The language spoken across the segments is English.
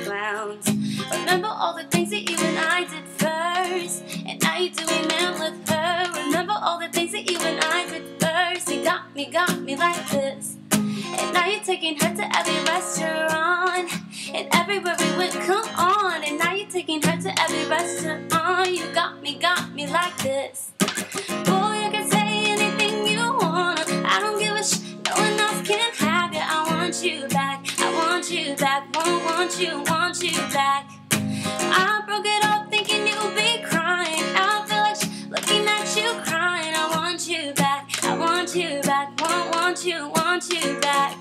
clowns. Remember all the things that you and I did first, and now you're doing them with her. Remember all the things that you and I did first. You got me like this. And now you're taking her to every restaurant, and everywhere we went, come on. And now you're taking her to every restaurant. You got me like this. Boy, you can say anything you wanna, I don't give a no one else can have you. I want you back, I want you back, want you back. I broke it off thinking you'd be crying. I feel like looking at you crying. I want you back, I want you back, want you back.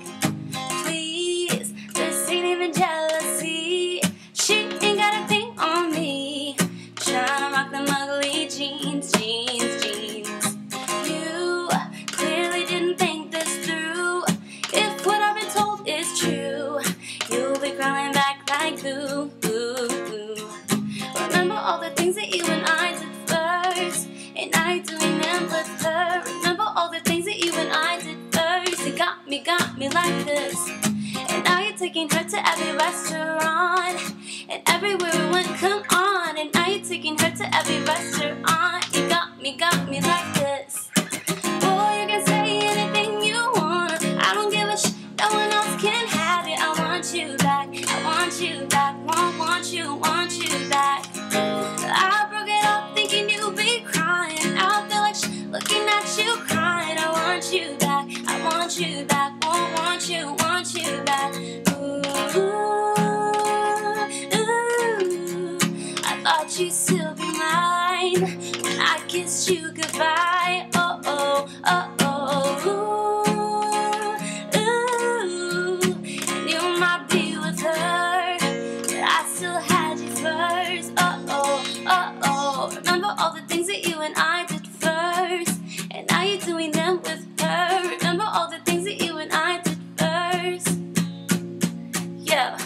Please, this ain't even jealousy. She ain't got a thing on me. Tryna rock them ugly jeans. You clearly didn't think this through. If what I've been told is true, you'll be crawling back like ooh. Remember all the things that you and I did first, and now you're doing them with her. Remember all the things that you and I did first. You got me like this. And now you're taking her to every restaurant, and everywhere we went, come on. And now you're taking her to every restaurant. You got me like this. Boy, you can say anything you wanna, I don't give a no one else can have you. I want you back, I want you back, want you back. I broke it off thinking you'd be crying. I feel like looking at you crying. I want you back, I want you back, want you back. I thought you'd still be mine when I kissed you goodbye. Oh. And you might be with her, but I still had you first. Remember all the things that you and I did first, and now you're doing them with her. Remember all the things that you and I did first. Yeah,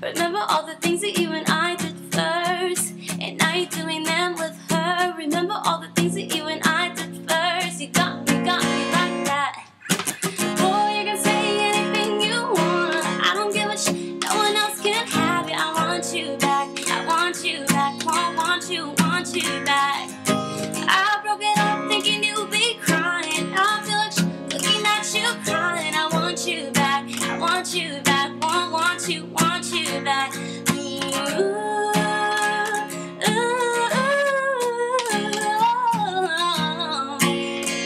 remember all the things that you and I did first, and now you're doing them with her. Remember all the things that you and I did first. You got me like that. Boy, you can say anything you wanna, I don't give a no one else can have you. I want you back, I want you back, want you back. I broke it off thinking you'd be crying. I feel like looking at you crying. I want you back, I want you back, want you back.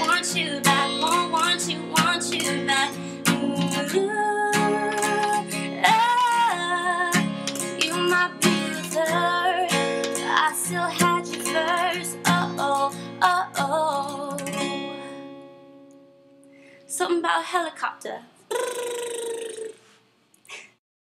Want you back, want you back. You might be with her, I still had you first. Something about a helicopter.